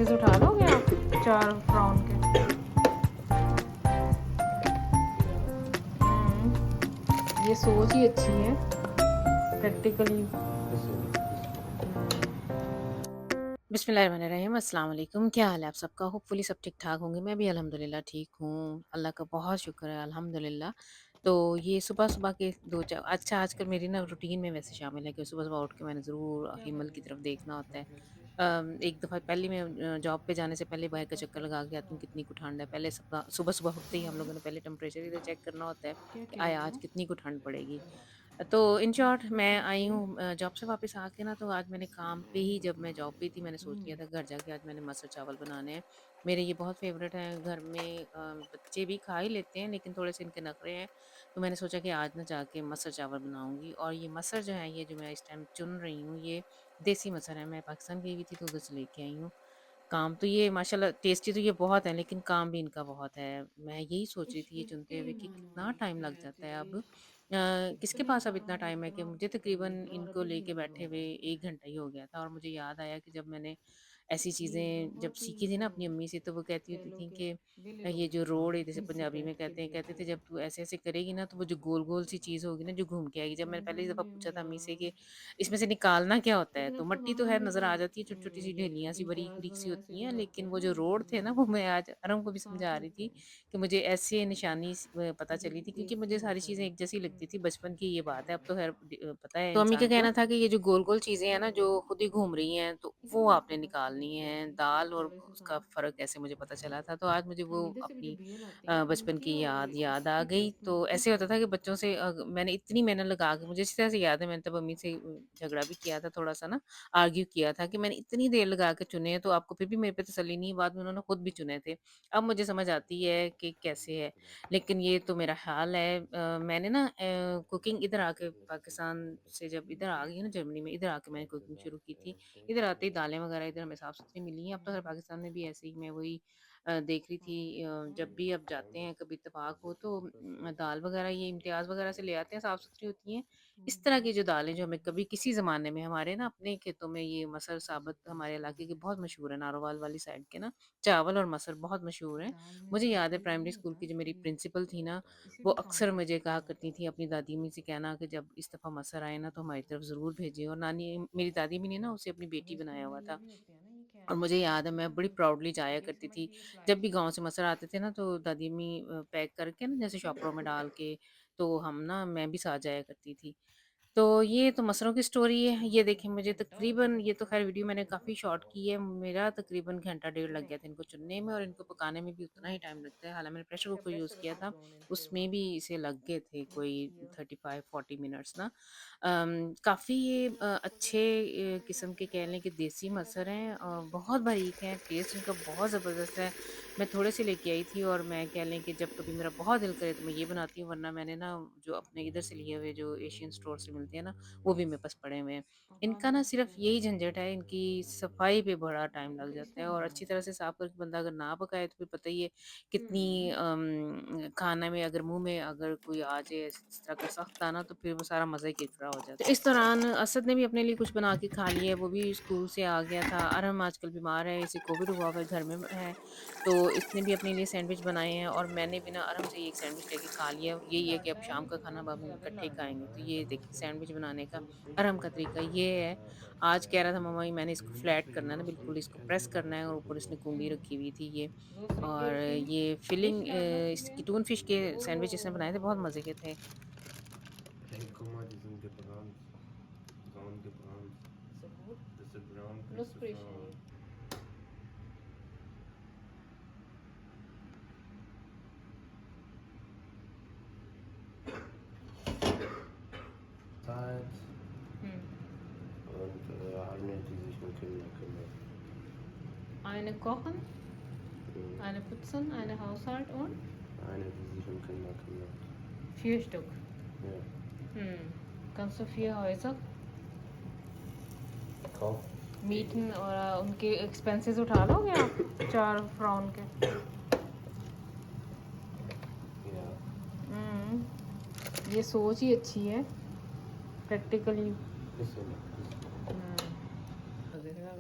Expenses उठा लोगे आप 4 राउंड के? ये सोच ही अच्छी है प्रैक्टिकली। बिस्मिल्लाहिर्रहमानिर्रहीम, अस्सलाम वालेकुम। क्या हाल है आप सबका? होपफुली सब ठीक ठाक होंगे। मैं भी अल्हम्दुलिल्लाह ठीक हूँ, अल्लाह का बहुत शुक्र है अल्हम्दुलिल्लाह। तो ये सुबह सुबह के दो चार अच्छा आजकल मेरी ना रूटीन में वैसे शामिल है कि सुबह सुबह उठ के मैंने ज़रूर क्या कर हिमल रहे की हो? तरफ देखना होता है। नेटफ्लिक्स पे? एक दफ़ा पहले मैं जॉब पे जाने से पहले बाहर का चक्कर लगा के आती हूँ कितनी को ठंड है। पहले सुबह सुबह सुबह उठते ही हम हाँ। लोगों ने पहले टेम्परेचर इधर चेक करना होता है क्या कि कह आया रहे आज हो? कितनी को ठंड पड़ेगी। तो इन शॉर्ट मैं आई ओके। हूँ जॉब से वापस आके ना, तो आज मैंने काम पे ही, जब मैं जॉब पे थी मैंने सोच लिया था घर जाके आज मैंने मटर चावल बनाने हैं। मेरे ये बहुत फेवरेट हैं घर में, बच्चे भी खा ही लेते हैं लेकिन थोड़े से इनके नखरे हैं। तो मैंने सोचा कि आज ना जाके मटर चावल बनाऊंगी, और ये मटर जो है, ये जो मैं इस टाइम चुन रही हूँ, ये देसी मटर है। मैं पाकिस्तान गई हुई थी तो उधर से लेके आई हूँ। काम तो ये माशाल्लाह टेस्टी तो ये बहुत है, लेकिन काम भी इनका बहुत है। मैं यही सोच रही थी ये चुनते इतनी हुए कि मेहनत कितना टाइम लग जाता है अब। किसके इतनी पास अब इतना टाइम है कि मेहनत मुझे तकरीबन करोगे और इनको अभी भी लेके नहीं बैठे हुए बनोगे। 1 घंटा ही हो गया था, और मुझे याद आया कि जब मैंने ऐसी ये चीज़ें जब बहुत सीखी ही थी ना अपनी अम्मी से, तो वो कहती कह होती लो थी कि कि दिल ये तोड़ जो देता रोड है है, जैसे इनसे पंजाबी में बैठ के कहते हैं, कहते थे देखो। जब तू ऐसे ऐसे करेगी ना तो वो जो गोल गोल सी चीज़ होगी ना जो घूम के आएगी। जब मैंने पहली दफ़ा पूछा था अम्मी से कि इसमें से निकालना क्या होता है, लेकिन तो अब तो मट्टी तो वहाँ है भी नज़र आ जाती है, छोटी छोटी सी ये ढेलियाँ सी बारीक इम्तियाज बारीक सी वगैरह से होती हैं, लेकिन वो बुलवाते हैं जो ना रोड थे ना, वो मैं आज अरम को भी पास समझा रही होते थी हैं कि मुझे ऐसे निशानी पता चली थी, क्योंकि देसी मुझे सारी मसर चीज़ें है। एक जैसी लगती थी बचपन की। ये बात है, अब तो खैर पता है तो अम्मी का हाँ। कहना था कि ये जो गोल गोल चीज़ें हैं ना जो खुद ही घूम रही हैं, तो वो इतना आपके आपने पास क्या निकालनी होता है है। कि दाल और थोड़े से उसका साथ फ़र्क ऐसे मुझे पता चला था, तो आज मुझे वो हम इधर से भी जो अपनी बीए लाते हैं बचपन उनकी की और याद याद आ इसकी गई। टेस्ट में तो बहुत ऐसे होता फ़र्क था कि है। बच्चों से मैंने इतनी मेहनत लगा के, मुझे इसी तरह से याद है मैंने तब अम्मी से झगड़ा भी किया था थोड़ा सा ना, आर्ग्यू किया था कि मैंने इतनी देर लगा के चुने हैं, तो आपको फिर भी मेरे पे तसल्ली नहीं। बाद में उन्होंने खुद भी चुने थे। अब मुझे समझ आती है कि कैसे है, लेकिन ये तो मेरा ख्याल है। मैंने ना कुकिंग इधर आके, पाकिस्तान से जब इधर आ गई ना जर्मनी में, इधर आके मैंने कुकिंग शुरू की थी। इधर आते ही दालें वगैरह इधर हमें साफ़ सुथरी मिली हैं। अब तो खैर पाकिस्तान में भी ऐसे ही, मैं वही देख रही थी। जब भी अब जाते हैं कभी इत्तेफाक हो तो दाल वगैरह ये इम्तियाज़ वगैरह से ले आते हैं, साफ़ सुथरी होती हैं। इस तरह की जो दालें जो हमें कभी किसी ज़माने में हमारे ना अपने खेतों में, ये मसर साबत हमारे इलाके के बहुत मशहूर है, नारोवाल वाली साइड के ना, चावल और मसर बहुत मशहूर हैं। दाल में मुझे तो याद है कोई वो प्राइमरी नहीं स्कूल होता की जो मेरी ये प्रिंसिपल थी ना, इसी वो को अक्सर फांकी मुझे कहते कहा हैं। करती थी, अपनी दादी अम्मी से कहना कि जब इस दफ़ा मसर आए ना तो हमारी तरफ ज़रूर भेजिए। और नानी, मेरी दादी अम्मी ने ना उसे अपनी बेटी वेजिटेबल बनाया में हुआ ये था। भी होते हैं ना, ये क्या और है मुझे याद है ये मैं ना बड़ी जो प्राउडली जाया ये करती समझ थी। लीजिए जब भी स्लाइस गाँव से मसर आते थे ना, तो दादी अम्मी पैक करके ना जैसे शॉपरों में डाल के, तो हम ना, मैं भी साथ जाया करती थी। तो ये तो मसरों की स्टोरी है। ये देखिए मुझे घंटा हो गया तकरीबन, था ये तो ख़ैर वीडियो मैंने काफ़ी शॉर्ट की है। मेरा तकरीबन घंटा डेढ़ लग ले गया था इनको चुनने में, और इनको पकाने में भी उतना ही टाइम लगता है। हालाँकि मैंने pressure ska cooker use bäst किया få था, från en उसमें firma. भी इसे लग गए थे Det कोई är 35-40 मिनट्स ना। काफ़ी ये अच्छे किस्म के कह लें कि देसी मसर हैं, बहुत बारीक हैं, टेस्ट इनका बहुत ज़बरदस्त है। मैं थोड़े से लेके आई थी, और मैं कह लें कि जब कभी मेरा बहुत दिल करे तो मैं ये बनाती हूँ, वरना मैंने ना जो अपने इधर से लिए हुए जो एशियन स्टोर से मिलते हैं ना, वो भी मेरे पास पड़े हुए हैं। इनका आवाज़ ना आती सिर्फ़ है। यही झंझट है, इनकी सफाई पे बड़ा टाइम लग मतलब जाता इसमें है, और अच्छी तरह से साफ़ करके बंदा अगर ना पकाए तो फिर पता ही है कितनी हुँ, खाने में अगर मुँह में अगर कोई आ जाए इस तरह का सख्त दाना, तो फिर वो सारा मज़ा ही किरकिरा हो जाता है। तो इस दौरान असद ने भी अपने लिए कुछ बना के खा लिया है, वो भी स्कूल से आ गया था। अरहम आजकल बीमार है, इसे कोविड हुआ हुआ है, घर में है। तो इसने भी अपने लिए सैंडविच बनाए हैं, और मैंने भी ना आराम से एक सैंडविच लेके खा लिया। यही है कि अब लाडला है शाम का लेकिन खाना वो अब कुछ हम ज़्यादा इकट्ठे ही लाडला खाएँगे। है। तो ये देखिए सैंडविच बनाने का आराम का तरीका ये है। आज कह रहा था मम्मा ये मैंने इसको फ्लैट करना है ना, बिल्कुल इसको प्रेस करना है, और ऊपर इसने कुंडी हुँ, रखी हुई थी ये। दूसरी और प्लेट में ये फिलिंग फिश डालना इसकी चाहिए। टून फिश के सैंडविच इसने बनाए थे, बहुत ओह! मज़े के थे। Hey, guck mal, die sind gebrannt. Braun gebrannt. Ist doch gut. Das ist brown kriegst du नुस्प्रेशनी von Zeit हुँ। und eine, die sich um Kinder kümmert. Eine kochen, Mhm. eine putzen, eine Haushalt und Eine, die sich um Kinder kümmert. 4 Stück. Ja. Kannst du 4 Häuser Kauf. Meitan और उनके expenses उठा लोगे आप 4 round के? Ja. ये सोच ही अच्छी है प्रैक्टिकली। Bisschen.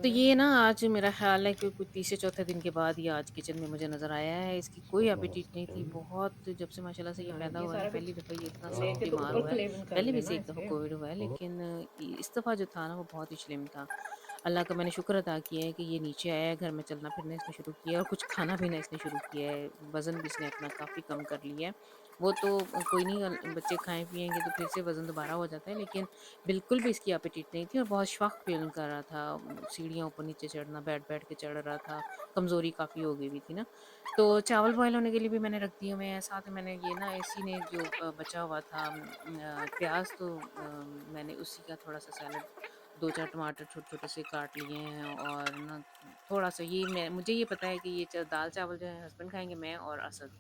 तो ये ना आज मेरा ख़्याल है कि कोई तीसरे चौथे दिन के बाद ये आज किचन में मुझे नज़र आया है। इसकी कोई शोरबा एपेटाइट नहीं थी। मस्टर्ड बहुत जब से माशाल्लाह से ये हाँ, पैदा ये हुआ है ना, सारा पहली कुछ दफ़ा ये इतना हाँ, लेट सॉफ्ट के तो बीमार ऊपर हुआ है। क्लेम कर पहले भी लेना इसे एक दफ़ा इसे। कोविड हुआ है, और लेकिन इस दफ़ा जो था ना वो बहुत ही स्लिम था। अल्लाह का मैंने शुक्र अदा किया है कि ये नीचे आया है, घर में चलना-फिरना इसने शुरू किया है और कुछ खाना-पीना इसने शुरू किया है। वज़न भी इसने अपना काफ़ी कम कर लिया है। वो तो कोई नहीं, बच्चे खाएँ-पिएँगे तो फिर से वज़न दोबारा हो जाता है, लेकिन बिल्कुल भी इसकी एपेटाइट नहीं थी और बहुत शौक फ़ील कर रहा था। सीढ़ियाँ ऊपर-नीचे चढ़ना, बैठ-बैठ के चढ़ रहा था, कमज़ोरी काफ़ी हो गई हुई थी ना। तो चावल बॉयल होने के लिए भी मैंने रख दिए हुए हैं, साथ में मैंने ये ना इसी ने जो बचा हुआ था प्याज़, तो मैंने उसी का थोड़ा-सा सैलेड, 2-4 टमाटर छोटे-छोटे से काट लिए हैं और ना थोड़ा-सा ये मैं मुझे ये पता है कि ये दाल-चावल जो है हस्बैंड खाएँगे, मैं और असद।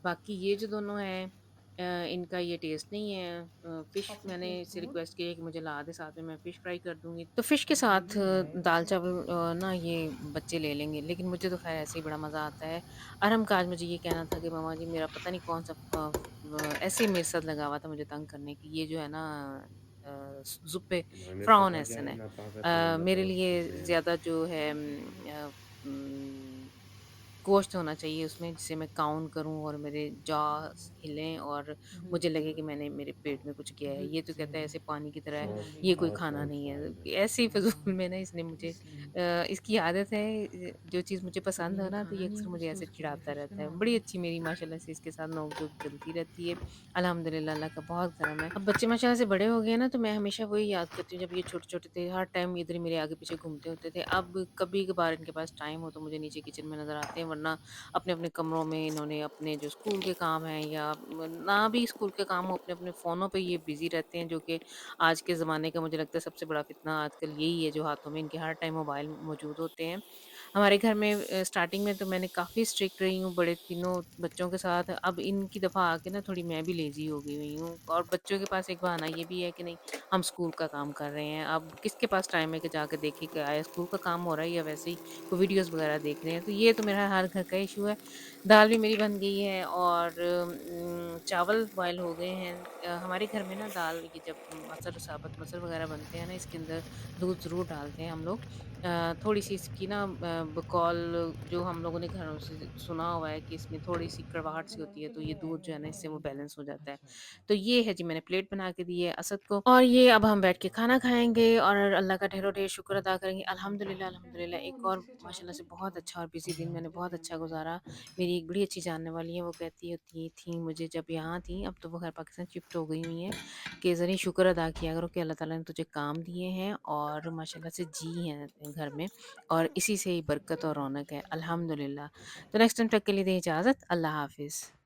बाकी ये जो दोनों हैं इनका ये टेस्ट नहीं है। फ़िश मैंने Sufficient इससे food, रिक्वेस्ट की है कि मुझे ला दे, साथ में मैं फ़िश फ्राई कर दूँगी। तो फ़िश के साथ living है इसमें। दाल-चावल ना ये बच्चे ले लेंगे, लेकिन मुझे तो ख़ैर ऐसे ही बड़ा मज़ा आता है। अरहम का आज मुझे ये कहना था कि मम्मा जी मेरा पता नहीं कौन-सा ऐसे ही मेरे साथ लगा हुआ था मुझे तंग करने की, ये जो है ना ज़ुप्पे हमें फ्राउन पता क्या एसन है है। ना पापा तुम मेरे बताओ लिए कैसे है ज़्यादा जो है उम, गोश्त होना चाहिए उसमें, जिसे मैं काउंट करूँ और मेरे जॉस हिलें और दूध मुझे लगे कि मैंने मेरे पेट में कुछ गया है। दूध ये तो कहता है चाहिए ऐसे पानी की तरह है, सॉस ये स्लोली कोई सॉस खाना वांट नहीं है। फ्राइज ऐसे ही फ़िज़ूल में ना इसने मुझे इसलिए इसकी आदत है, जो चीज़ मुझे पसंद हो ये ना तो खाना ये नहीं है अक्सर मुझे कुछ तो ऐसे उसके लिए चिढ़ाता फिश रहता है। बड़ी बनवाते हैं। अच्छी मेरी माशाल्लाह से इसके साथ नोक-झोंक चलती रहती है। अल्हम्दुलिल्लाह अल्लाह का बहुत करम है। अब बच्चे माशाल्लाह से बड़े हो गए हैं ना, तो मैं हमेशा वही याद करती हूँ जब ये छोटे-छोटे थे, हर टाइम इधर ही मेरे आगे-पीछे घूमते होते थे। अब कभी-कभार इनके पास टाइम हो तो मुझे नीचे किचन में नज़र आते हैं, वरना अपने-अपने कमरों में इन्होंने अपने जो स्कूल के काम हैं या ना भी स्कूल के काम हो, अपने-अपने फ़ोनों पे ये बिज़ी रहते हैं, जो कि आज के ज़माने का मुझे लगता है सबसे बड़ा फ़ितना आजकल यही है, जो हाथों में इनके हर टाइम मोबाइल मौजूद होते हैं। हमारे घर में स्टार्टिंग में तो मैंने काफ़ी स्ट्रिक्ट रही हूँ बड़े तीनों बच्चों के साथ। अब इनकी दफ़ा आके ना थोड़ी मैं भी लेज़ी हो गई हुई हूँ, और बच्चों के पास एक बहाना ये भी है कि नहीं, हम स्कूल का काम कर रहे हैं। अब किसके पास टाइम है कि जाके देखे कि आया स्कूल का काम हो रहा है या वैसे ही कोई वीडियोज़ वगैरह देख रहे हैं। तो ये तो मेरा हर घर का इश्यू है। दाल भी मेरी बन गई है और चावल बॉयल हो गए हैं। हमारे घर में ना दाल, ये जब मसर, साबुत मसर वगैरह बनते हैं ना, इसके अंदर दूध ज़रूर डालते हैं हम लोग। थोड़ी-सी इसकी ना बकौल जो हम लोगों ने घरों से सुना हुआ है कि इसमें थोड़ी-सी कड़वाहट सी होती है, के तो लिए ये दूध जो है ना आएगा इससे वो ये। बैलेंस हो जाता है। अच्छा अच्छा। तो ये है जी, मैंने प्लेट बना के दी है असद को, और ये अब हम बैठ के खाना खाएँगे और अल्लाह का ढेरों-ढेर शुक्र अदा करेंगे। अल्हम्दुलिल्लाह, फ्रेंड अल्हम्दुलिल्लाह, को एक और नीचे से माशाल्लाह चाहते से बहुत क्यों? अच्छा और बिज़ी दिन मैंने जानते बहुत हैं अच्छा वो गुज़ारा। मेरी एक बड़ी अच्छी जानने वाली हैं, वो कहती होती थी मुझे जब यहाँ थी, अब तो वो खैर पाकिस्तान शिफ्ट हो गई हुई हैं, कि ज़रा शुक्र अदा किया करो कि अल्लाह ताला ने तुझे काम दिए हैं और माशाल्लाह से जी हैं घर में, और इसी से ही बरकत और रौनक है, अल्हम्दुलिल्लाह। तो नेक्स्ट टाइम तक के लिए दें इजाज़त। अल्लाह हाफ़िज़।